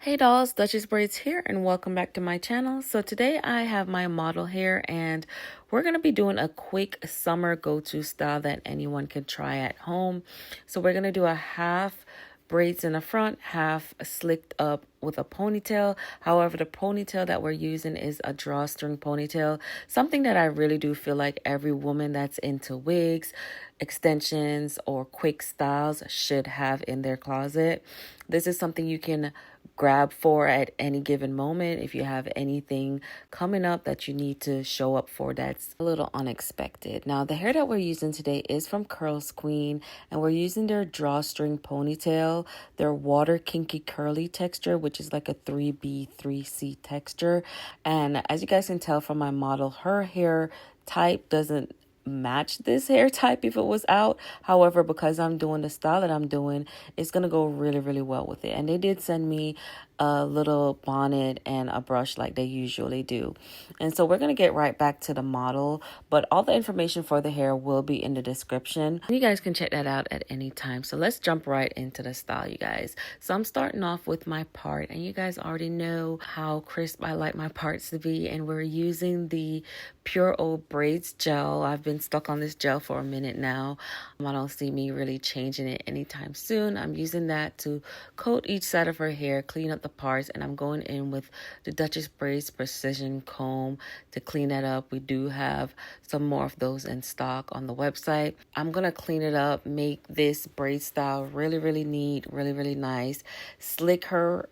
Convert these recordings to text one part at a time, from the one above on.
Hey dolls, Duchess Braids here and welcome back to my channel. So today I have my model here and we're going to be doing a quick summer go-to style that anyone can try at home. So we're going to do a half braids in the front, half slicked up with a ponytail. However, the ponytail that we're using is a drawstring ponytail, something that I really do feel like every woman that's into wigs, extensions, or quick styles should have in their closet. This is something you can grab for at any given moment if you have anything coming up that you need to show up for that's a little unexpected. Now, the hair that we're using today is from CURLSQUEEN, and we're using their drawstring ponytail, their water kinky curly texture, which is like a 3B 3C texture. And as you guys can tell from my model, her hair type doesn't match this hair type if it was out. However, because I'm doing the style that I'm doing, it's gonna go really well with it. And they did send me a little bonnet and a brush like they usually do. And so we're gonna get right back to the model, but all the information for the hair will be in the description. You guys can check that out at any time. So let's jump right into the style, you guys. So I'm starting off with my part, and you guys already know how crisp I like my parts to be, and we're using the Pure Old Braids gel. I've been stuck on this gel for a minute now. I don't see me really changing it anytime soon. I'm using that to coat each side of her hair, clean up the parts, and I'm going in with the Duchess Braids Precision Comb to clean that up. We do have some more of those in stock on the website. I'm gonna clean it up, make this braid style really neat, really nice. Slick her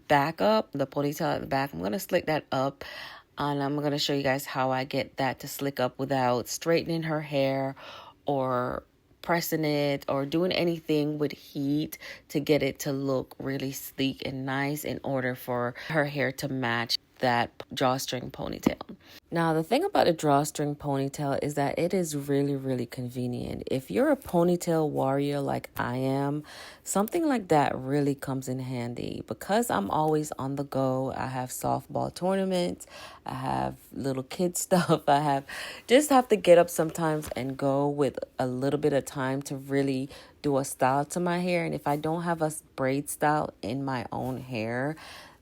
back up, the ponytail at the back. I'm gonna slick that up, and I'm going to show you guys how I get that to slick up without straightening her hair or pressing it or doing anything with heat to get it to look really sleek and nice in order for her hair to match that drawstring ponytail. Now, the thing about a drawstring ponytail is that it is really convenient. If you're a ponytail warrior like I am, something like that really comes in handy. Because I'm always on the go, I have softball tournaments, I have little kid stuff, just have to get up sometimes and go with a little bit of time to really do a style to my hair. And if I don't have a braid style in my own hair,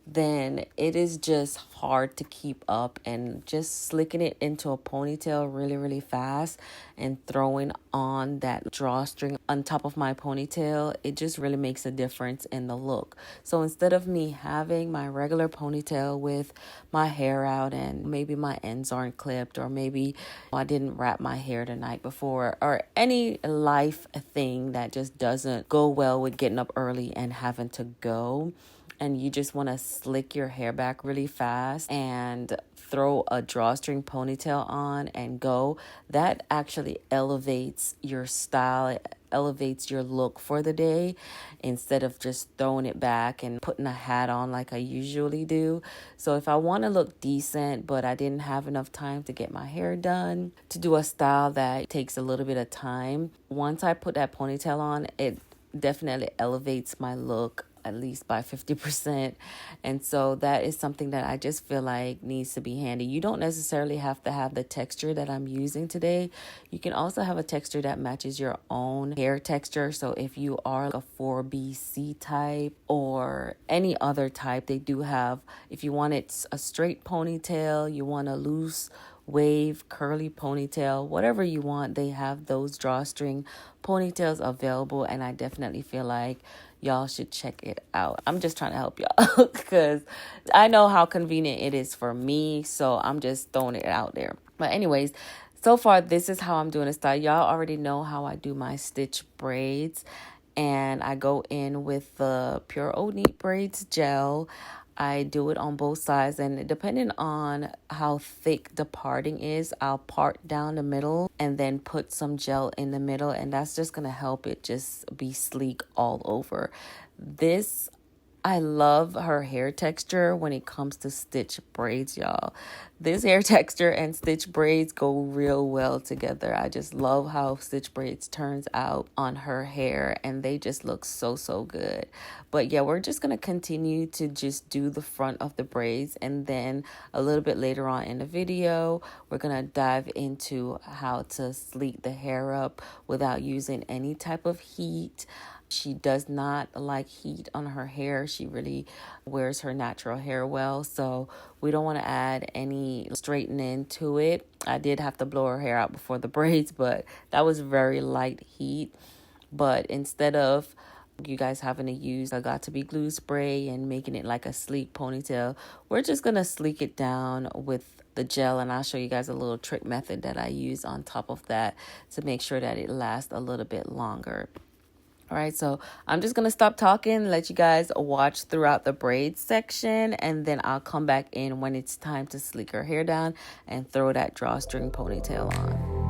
then it is just hard to keep up, and just slicking it into a ponytail really fast and throwing on that drawstring on top of my ponytail, it just really makes a difference in the look. So instead of me having my regular ponytail with my hair out and maybe my ends aren't clipped, or maybe I didn't wrap my hair the night before, or any life thing that just doesn't go well with getting up early and having to go, and you just want to slick your hair back really fast and throw a drawstring ponytail on and go, that actually elevates your style. It elevates your look for the day instead of just throwing it back and putting a hat on like I usually do. So if I want to look decent, but I didn't have enough time to get my hair done, to do a style that takes a little bit of time, once I put that ponytail on, it definitely elevates my look at least by 50%. And so that is something that I just feel like needs to be handy. You don't necessarily have to have the texture that I'm using today. You can also have a texture that matches your own hair texture. So if you are a 4BC type or any other type, they do have, if you want it a straight ponytail, you want a loose wave curly ponytail, whatever you want, they have those drawstring ponytails available, and I definitely feel like y'all should check it out. I'm just trying to help y'all because I know how convenient it is for me, so I'm just throwing it out there. But anyways, so far this is how I'm doing a style. Y'all already know how I do my stitch braids, and I go in with the Pure Old Neat Braids gel. I do it on both sides, and depending on how thick the parting is, I'll part down the middle and then put some gel in the middle, and that's just going to help it just be sleek all over. I love her hair texture when it comes to stitch braids, y'all. This hair texture and stitch braids go real well together. I just love how stitch braids turns out on her hair, and they just look so good. But yeah, we're just going to continue to just do the front of the braids, and then a little bit later on in the video, we're going to dive into how to sleek the hair up without using any type of heat. She does not like heat on her hair. She really wears her natural hair well. So we don't want to add any straightening to it. I did have to blow her hair out before the braids, but that was very light heat. But instead of you guys having to use a got to be glue spray and making it like a sleek ponytail, we're just going to sleek it down with the gel, and I'll show you guys a little trick method that I use on top of that to make sure that it lasts a little bit longer. All right, so I'm just going to stop talking, let you guys watch throughout the braid section, and then I'll come back in when it's time to sleek her hair down and throw that drawstring ponytail on.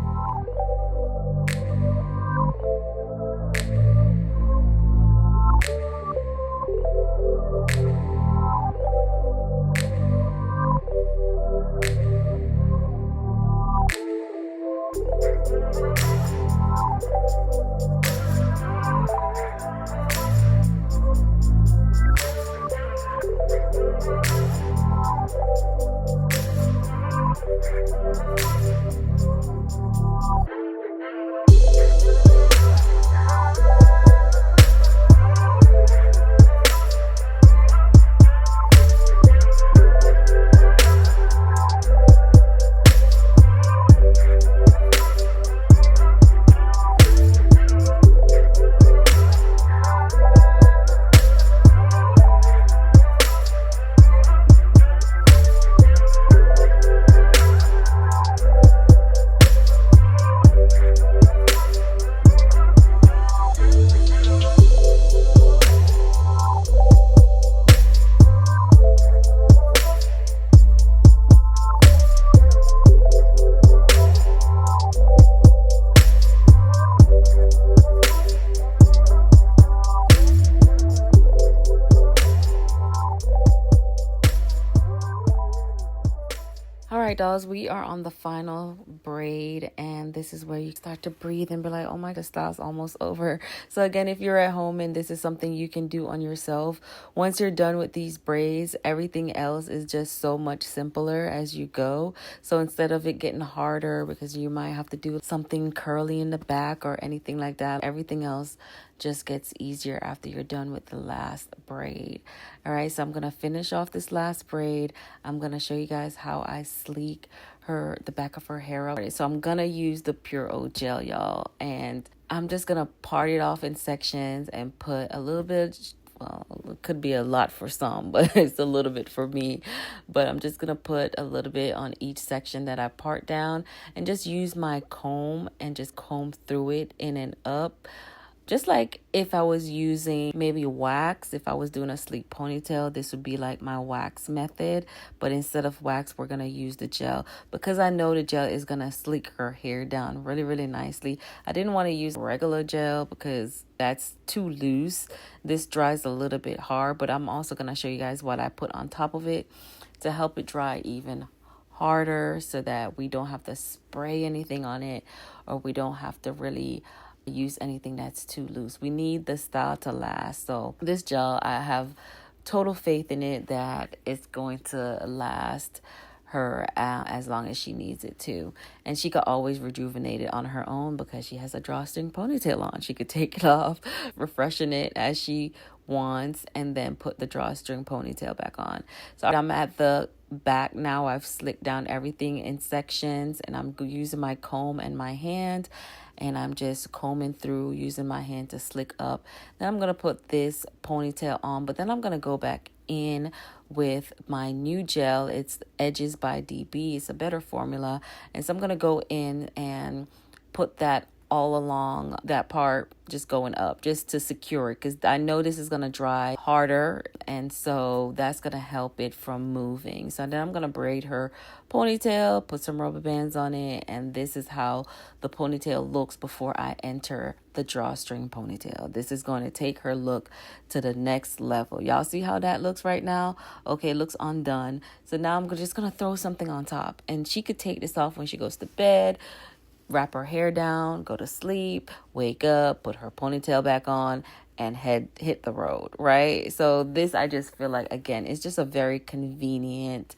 Alright, dolls, we are on the final braid, and this is where you start to breathe and be like, oh my god, the style's almost over. So again, if you're at home and this is something you can do on yourself, once you're done with these braids, everything else is just so much simpler as you go. So instead of it getting harder because you might have to do something curly in the back or anything like that, everything else just gets easier after you're done with the last braid. All right, so I'm gonna finish off this last braid. I'm gonna show you guys how I sleek the back of her hair up. So I'm gonna use the Pure O gel, y'all, and I'm just gonna part it off in sections and put a little bit, well, it could be a lot for some, but it's a little bit for me. But I'm just gonna put a little bit on each section that I part down and just use my comb and just comb through it in and up. Just like if I was using maybe wax, if I was doing a sleek ponytail, this would be like my wax method. But instead of wax, we're going to use the gel because I know the gel is going to sleek her hair down really, really nicely. I didn't want to use regular gel because that's too loose. This dries a little bit hard, but I'm also going to show you guys what I put on top of it to help it dry even harder so that we don't have to spray anything on it, or we don't have to really use anything that's too loose. We need the style to last. So this gel, I have total faith in it that it's going to last her as long as she needs it to. And she could always rejuvenate it on her own because she has a drawstring ponytail on. She could take it off, refreshen it as she wants, and then put the drawstring ponytail back on. So I'm at the back now. I've slicked down everything in sections, and I'm using my comb and my hand, and I'm just combing through using my hand to slick up. Then I'm going to put this ponytail on, but then I'm going to go back in with my new gel. It's Edges by DB. It's a better formula. And so I'm going to go in and put that all along that part, just going up just to secure it, because I know this is going to dry harder, and so that's going to help it from moving. So then I'm going to braid her ponytail, put some rubber bands on it, and this is how the ponytail looks before I enter the drawstring ponytail. This is going to take her look to the next level. Y'all see how that looks right now? Okay, it looks undone. So now I'm just going to throw something on top, and she could take this off when she goes to bed, wrap her hair down, go to sleep, wake up, put her ponytail back on, and hit the road, right? So this, I just feel like, again, it's just a very convenient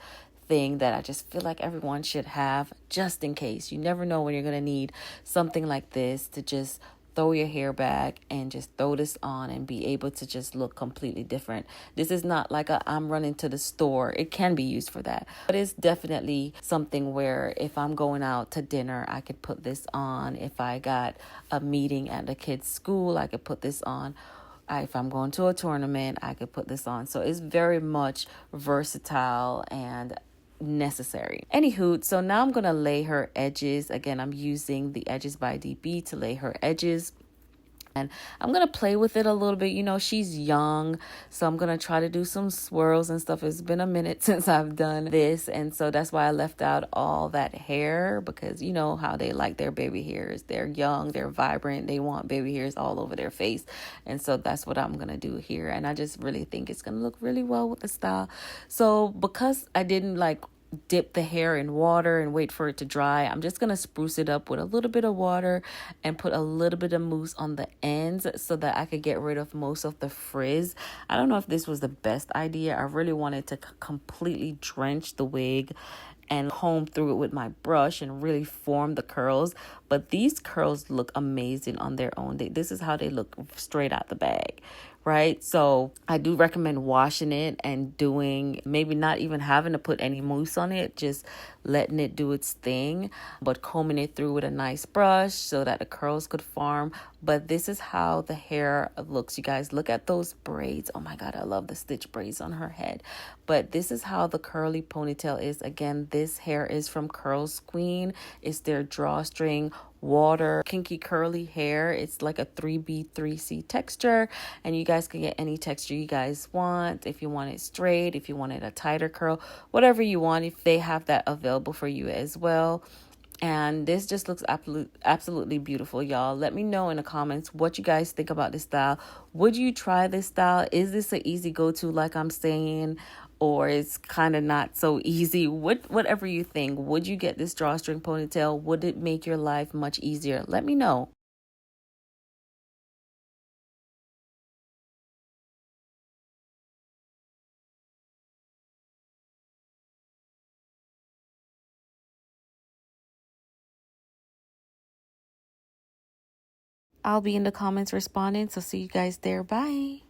thing that I just feel like everyone should have, just in case. You never know when you're going to need something like this to just throw your hair back and just throw this on and be able to just look completely different. This is not like I'm running to the store. It can be used for that, but it's definitely something where if I'm going out to dinner, I could put this on. If I got a meeting at the kids' school, I could put this on. If I'm going to a tournament, I could put this on. So it's very much versatile and necessary. Anywho, so now I'm going to lay her edges. Again, I'm using the Edges by DB to lay her edges. And I'm going to play with it a little bit. You know, she's young, so I'm going to try to do some swirls and stuff. It's been a minute since I've done this, and so that's why I left out all that hair, because you know how they like their baby hairs. They're young, they're vibrant, they want baby hairs all over their face, and so that's what I'm going to do here. And I just really think it's going to look really well with the style. So because I didn't dip the hair in water and wait for it to dry, I'm just gonna spruce it up with a little bit of water and put a little bit of mousse on the ends so that I could get rid of most of the frizz. I don't know if this was the best idea. I really wanted to completely drench the wig and comb through it with my brush and really form the curls, but these curls look amazing on their own. This is how they look straight out the bag, right? So I do recommend washing it and doing, maybe not even having to put any mousse on it, just letting it do its thing, but combing it through with a nice brush so that the curls could form. But this is how the hair looks. You guys, look at those braids. Oh my God, I love the stitch braids on her head. But this is how the curly ponytail is. Again, this hair is from CURLSQUEEN. It's their drawstring water kinky curly hair. It's like a 3B 3C texture, and you guys can get any texture you guys want. If you want it straight, if you wanted a tighter curl, whatever you want, if they have that available for you as well. And this just looks absolutely beautiful, y'all. Let me know in the comments what you guys think about this style. Would you try this style? Is this an easy go-to like I'm saying? Or it's kind of not so easy? Whatever you think. Would you get this drawstring ponytail? Would it make your life much easier? Let me know. I'll be in the comments responding. So see you guys there. Bye.